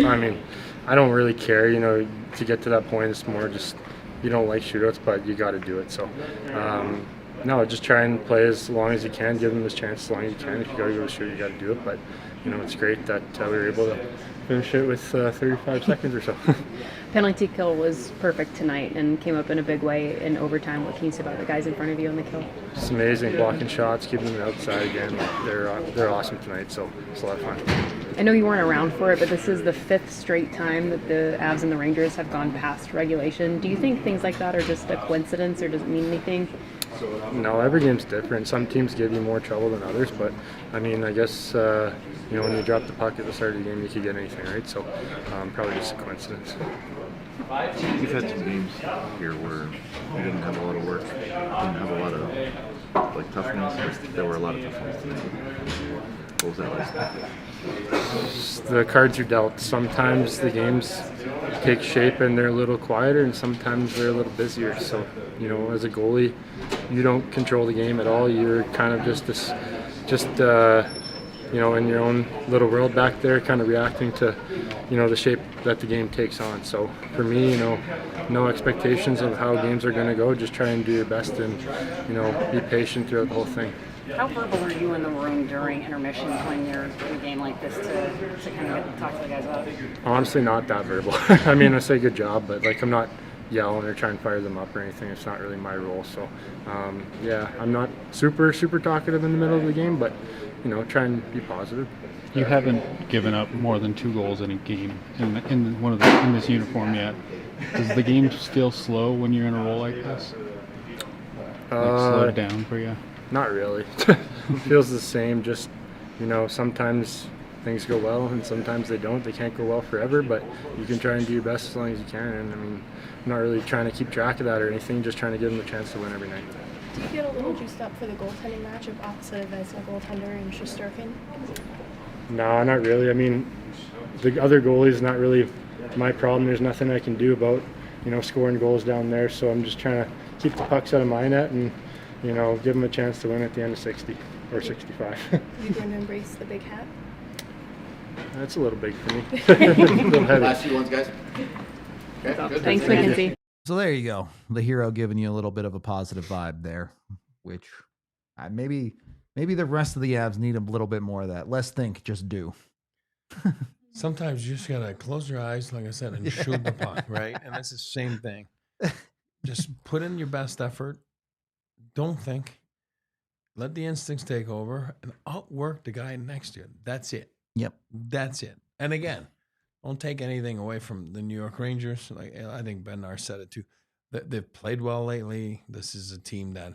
I mean, I don't really care, you know, to get to that point. It's more just you don't like shootouts, but you got to do it. So, no, just try and play as long as you can, give them this chance as long as you can. If you got to go to shoot, you got to do it. But, you know, it's great that we were able to finish it with 35 seconds or so. Penalty kill was perfect tonight and came up in a big way in overtime. What can you say about the guys in front of you on the kill? It's amazing, blocking shots, keeping them outside again. They're awesome tonight, so it's a lot of fun. I know you weren't around for it, but this is the 5th straight time that the Avs and the Rangers have gone past regulation. Do you think things like that are just a coincidence, or does it mean anything? No, every game's different. Some teams give you more trouble than others, but I mean, I guess you know, when you drop the puck at the start of the game, you could get anything, right? So probably just a coincidence. We've had some games here where we didn't have a lot of work, didn't have a lot of like toughness. There were a lot of tough ones tonight. What was that like? The cards are dealt. Sometimes the games take shape and they're a little quieter, and sometimes they're a little busier. So, you know, as a goalie, you don't control the game at all. You're kind of just you know, in your own little world back there, kind of reacting to, you know, the shape that the game takes on. So for me, you know, no expectations of how games are going to go. Just try and do your best and, you know, be patient throughout the whole thing. How verbal are you in the room during intermissions when you're in a game like this to kind of talk to the guys about it? Honestly, not that verbal. I mean, I say good job, but like I'm not yelling or trying to fire them up or anything. It's not really my role. So, yeah, I'm not super talkative in the middle of the game, but, you know, try and be positive. You haven't given up more than 2 goals in a game in this uniform yet. Does the game feel slow when you're in a role like this? Like slowed down for you? Not really. It feels the same. Just, sometimes things go well and sometimes they don't. They can't go well forever, but you can try and do your best as long as you can. And I'm not really trying to keep track of that or anything. Just trying to give them a chance to win every night. Do you feel a little juiced up for the goaltending matchup opposite of as a goaltender and Shesterkin? No, not really. The other goalie is not really my problem. There's nothing I can do about, scoring goals down there. So I'm just trying to keep the pucks out of my net and, give them a chance to win at the end of 60 or 65. Are you going to embrace the big hat? That's a little big for me. Last few ones, guys. Okay, good. Thanks, Mackenzie. So there you go. The hero giving you a little bit of a positive vibe there, which maybe the rest of the Avs need a little bit more of that. Less think, just do. Sometimes you just got to close your eyes, like I said, and shoot the puck, right? And that's the same thing. Just put in your best effort. Don't think. Let the instincts take over and outwork the guy next to you. That's it. Yep. That's it. And again, don't take anything away from the New York Rangers. Like I think Bednar said it too. They've played well lately. This is a team that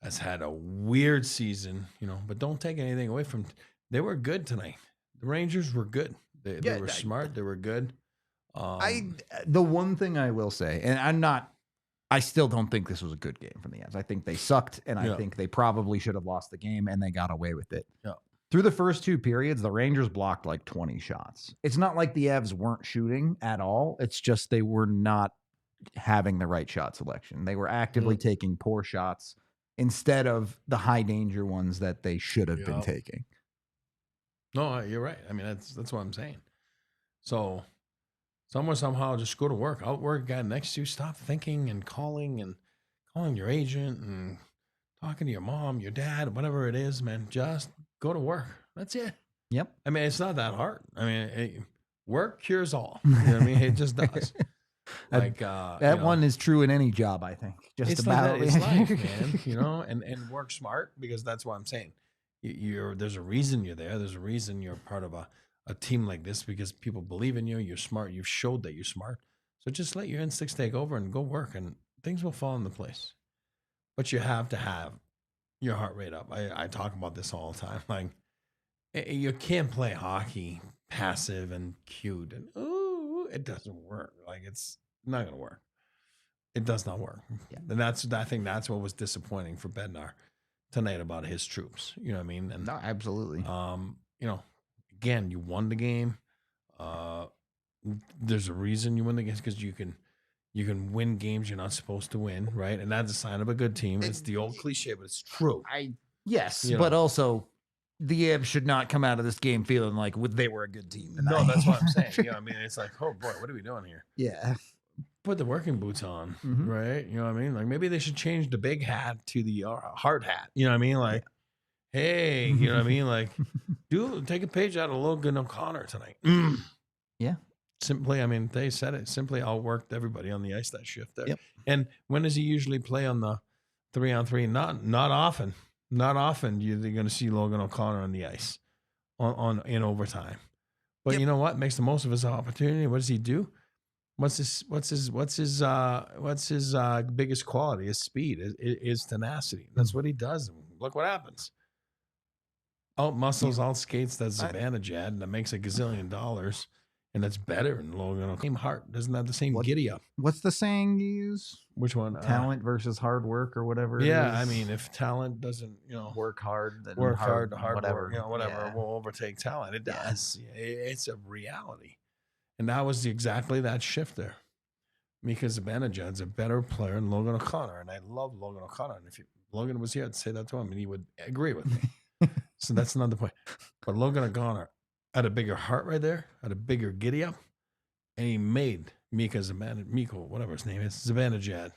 has had a weird season, but don't take anything away from. They were good tonight. The Rangers were good. They were smart. They were good. The one thing I will say, and I still don't think this was a good game from the Avs. I think they sucked, and I think they probably should have lost the game, and they got away with it. Yeah. Through the first 2 periods, the Rangers blocked like 20 shots. It's not like the Avs weren't shooting at all. It's just they were not having the right shot selection. They were actively taking poor shots instead of the high danger ones that they should have been taking. No, you're right. That's what I'm saying. So somehow just go to work. Outwork a guy next to you. Stop thinking and calling your agent and talking to your mom, your dad, whatever it is, man. Just go to work. That's it. Yep. It's not that hard. Work cures all. You know what I mean? It just does. That one is true in any job, I think. Just it's about. Like that. It's life, man. And work smart, because that's what I'm saying. There's a reason you're there. There's a reason you're part of a team like this, because people believe in you. You're smart. You've showed that you're smart. So just let your instincts take over and go work, and things will fall into place. But you have to have your heart rate up. I talk about this all the time. Like, you can't play hockey passive and cute and it doesn't work. Like, it's not going to work. It does not work. Yeah. And I think that's what was disappointing for Bednar tonight about his troops. You know what I mean? And no, absolutely. Again, you won the game. There's a reason you win the game, because you can win games you're not supposed to win, right? And that's a sign of a good team. It's the old cliche, but it's true. But also the Avs should not come out of this game feeling like they were a good team tonight. No, that's what I'm saying. It's like, oh boy, what are we doing here? Yeah. Put the working boots on, right? You know what I mean? Like, maybe they should change the big hat to the hard hat. You know what I mean? Like, hey, you know what I mean? Like, take a page out of Lehkonen and O'Connor tonight. Yeah. Simply, they said it. Simply outworked everybody on the ice that shift there. Yep. And when does he usually play on the 3-on-3? Not often. Not often you're going to see Lehkonen O'Connor on the ice in overtime. But you know what? Makes the most of his opportunity. What does he do? What's his biggest quality? His speed, his tenacity. That's what he does. And look what happens. Out muscles, out skates. That's Zibanejad, and that makes $1 gazillion. And that's better than Lehkonen. Same heart. Doesn't have the same giddy up. What's the saying you use? Which one? Talent versus hard work, or whatever. Yeah, if talent doesn't, work hard, then hard whatever. work, whatever will overtake talent. It does. It's a reality, and that was exactly that shift there. Because Zibanejad's a better player than Lehkonen O'Connor, and I love Lehkonen O'Connor. And if Logan was here, I'd say that to him, and he would agree with me. So that's another point. But Lehkonen O'Connor had a bigger heart right there, had a bigger giddy up, and he made Miko, whatever his name is, Zibanejad,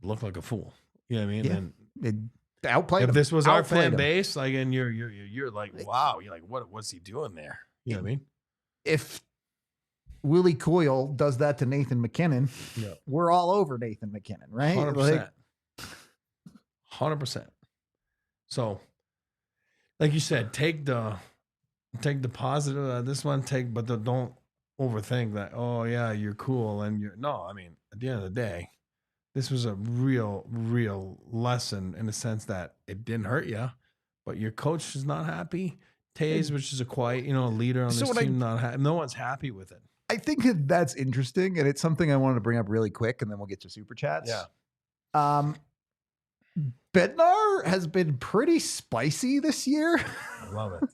look like a fool. You know what I mean? Yeah. And outplayed him. If this was our Outplayed fan him. base, like, and you're like, wow, you're like, what's he doing there? You know what I mean? If Willie Coyle does that to Nathan McKinnon, we're all over Nathan McKinnon, right? 100%. 100%. So, like you said, take the take the positive of this one. But don't overthink that. Oh yeah, you're cool, and you're no. I mean, at the end of the day, this was a real lesson in the sense that it didn't hurt you, but your coach is not happy. Toews, which is a quiet, leader on this team, no one's happy with it. I think that's interesting, and it's something I wanted to bring up really quick, and then we'll get to super chats. Yeah. Bednar has been pretty spicy this year. I love it.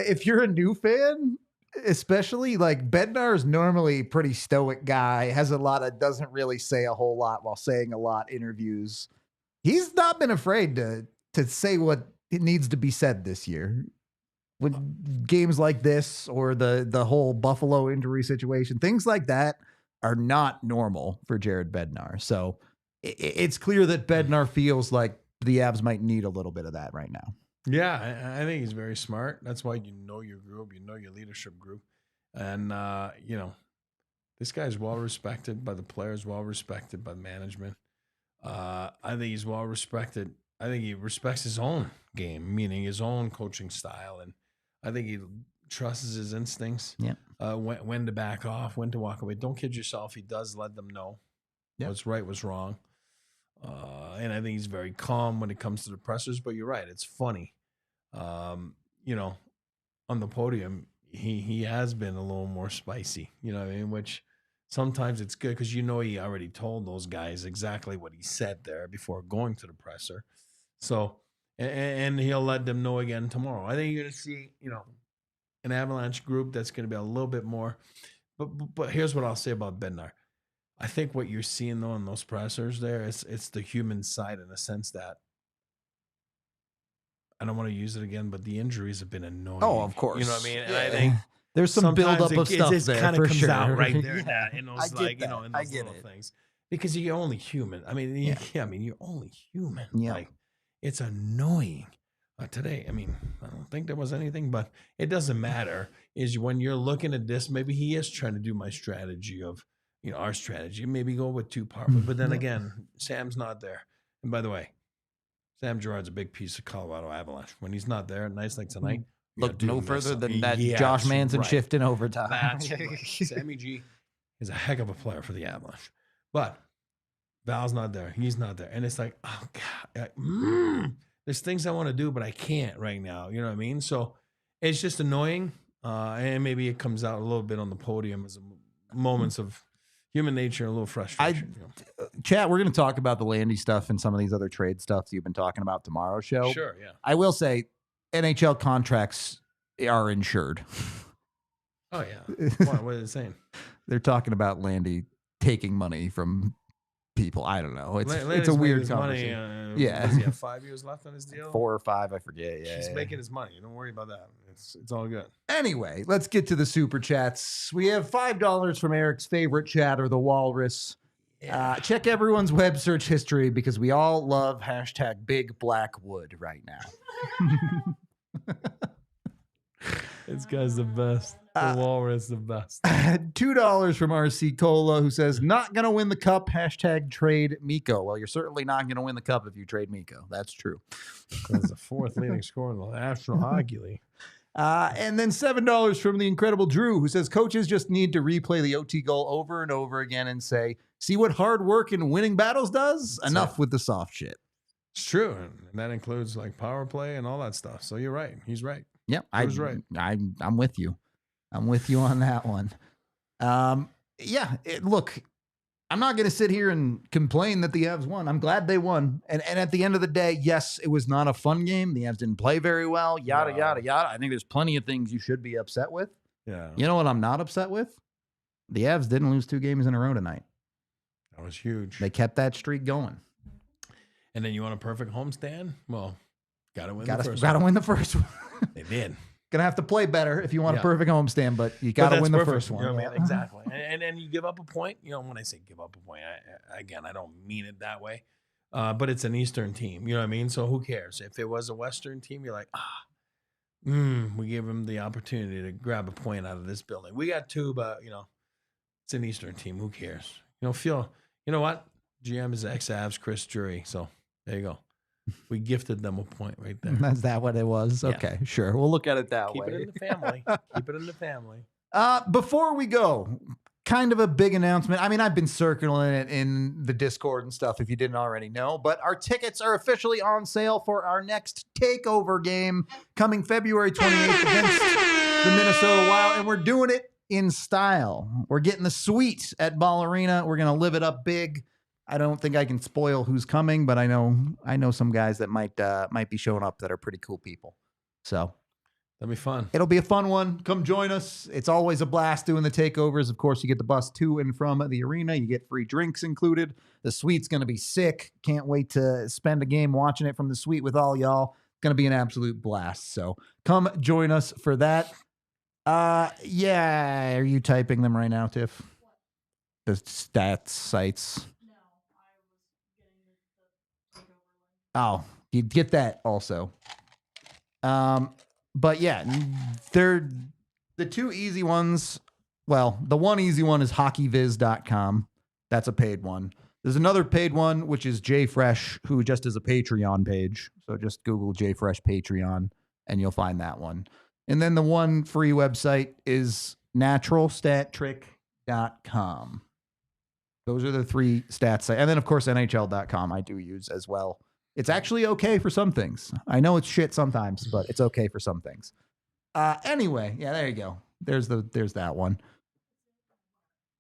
If you're a new fan, especially, like, Bednar is normally a pretty stoic guy, doesn't really say a whole lot while saying a lot interviews. He's not been afraid to say what it needs to be said this year. With games like this or the whole Buffalo injury situation, things like that are not normal for Jared Bednar. So it's clear that Bednar feels like the Avs might need a little bit of that right now. Yeah, I think he's very smart. That's why you know your group, you know your leadership group. And, this guy's well respected by the players, well respected by the management. I think he's well respected. I think he respects his own game, meaning his own coaching style. And I think he trusts his instincts. Yeah. When to back off, when to walk away. Don't kid yourself. He does let them know what's right, what's wrong. And I think he's very calm when it comes to the pressers. But you're right. It's funny. On the podium, he has been a little more spicy. You know what I mean? Which sometimes it's good because he already told those guys exactly what he said there before going to the presser. So, and he'll let them know again tomorrow. I think you're going to see, an Avalanche group that's going to be a little bit more. But here's what I'll say about Bednar. I think what you're seeing, though, in those pressers there, it's the human side in the sense that, I don't want to use it again, but the injuries have been annoying. Oh, of course. You know what I mean? And I think there's some buildup of stuff it there. kind of comes sure. out right there in those, in those little things. Because you're only human. I mean, you're only human. Yeah. Like, it's annoying. Today, I mean, I don't think there was anything, but it doesn't matter. Is when you're looking at this, maybe he is trying to do my strategy of, our strategy. Maybe go with two power. But then again, Sam's not there. And by the way, Sam Girard's a big piece of Colorado Avalanche. When he's not there, nights like tonight, look no further than that Josh Manson shift in overtime. That's right. Sammy G is a heck of a player for the Avalanche. But Val's not there. He's not there. And it's like, oh, God. There's things I want to do, but I can't right now. You know what I mean? So it's just annoying. And maybe it comes out a little bit on the podium as moments of human nature, a little frustration. Chat, we're going to talk about the Landy stuff and some of these other trade stuff that you've been talking about tomorrow's show. Sure, yeah. I will say NHL contracts are insured. Oh, yeah. What are they saying? They're talking about Landy taking money from people. I don't know. It's a weird conversation. Does he have 5 years left on his deal? 4 or 5, I forget. Yeah, he's making his money. Don't worry about that. It's all good. Anyway, let's get to the super chats. We have $5 from Eric's favorite chatter, the Walrus. Check everyone's web search history because we all love hashtag Big Blackwood right now. This guy's the best. The Walrus, the best. $2 from RC Cola, who says, not going to win the cup, hashtag trade Mikko. Well, you're certainly not going to win the cup if you trade Mikko. That's true. That's the fourth leading scorer in the National Hockey League. And then $7 from the incredible Drew, who says, coaches just need to replay the OT goal over and over again and say, see what hard work and winning battles does? That's Enough with the soft shit. It's true. And that includes like power play and all that stuff. So you're right. He's right. Yeah, I was right. I'm with you. I'm with you on that one. Look, I'm not going to sit here and complain that the Avs won. I'm glad they won. And at the end of the day, yes, it was not a fun game. The Avs didn't play very well, yada, yada, yada. I think there's plenty of things you should be upset with. Yeah. You know what I'm not upset with? The Avs didn't lose 2 games in a row tonight. That was huge. They kept that streak going. And then you want a perfect homestand? Well, got to win the first one. Got to win the first one. They did. Gonna have to play better if you want a perfect homestand, but you got to win the first one. You know what I mean? Exactly. And then you give up a point. When I say give up a point, I don't mean it that way. But it's an Eastern team. You know what I mean? So who cares? If it was a Western team, you're like, we give them the opportunity to grab a point out of this building. We got 2, but it's an Eastern team. Who cares? You know what? GM is ex-Avs Chris Drury. So there you go. We gifted them a point right there. Is that what it was? Yeah. Okay, sure. We'll look at it that Keep way. it in the family. Keep it in the family. Before we go, kind of a big announcement. I mean, I've been circling it in the Discord and stuff if you didn't already know, but our tickets are officially on sale for our next takeover game coming February 28th against the Minnesota Wild, and we're doing it in style. We're getting the suite at Ball Arena. We're going to live it up big. I don't think I can spoil who's coming, but I know some guys that might be showing up that are pretty cool people. So that'll be fun. It'll be a fun one. Come join us. It's always a blast doing the takeovers. Of course, you get the bus to and from the arena. You get free drinks included. The suite's going to be sick. Can't wait to spend a game watching it from the suite with all y'all. It's going to be an absolute blast. So come join us for that. Yeah. Are you typing them right now, Tiff? The stats sites. Oh, you get that also. But yeah, they're the two easy ones. Well, the one easy one is hockeyviz.com. That's a paid one. There's another paid one, which is JFresh, who just is a Patreon page. So just Google JFresh Patreon and you'll find that one. And then the one free website is naturalstattrick.com. Those are the three stats sites. And then, of course, NHL.com I do use as well. It's actually okay for some things. I know it's shit sometimes, but it's okay for some things. Anyway, yeah, there you go. There's that one.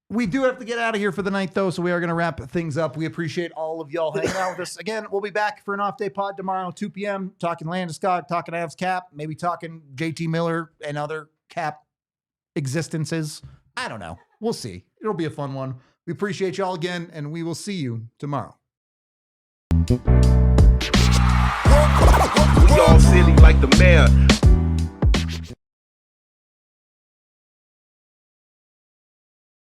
We do have to get out of here for the night, though, so we are going to wrap things up. We appreciate all of y'all hanging out with us. Again, we'll be back for an off-day pod tomorrow, 2 p.m., talking Landeskog, talking Avs Cap, maybe talking JT Miller and other Cap existences. I don't know. We'll see. It'll be a fun one. We appreciate y'all again, and we will see you tomorrow. We all silly like the mayor.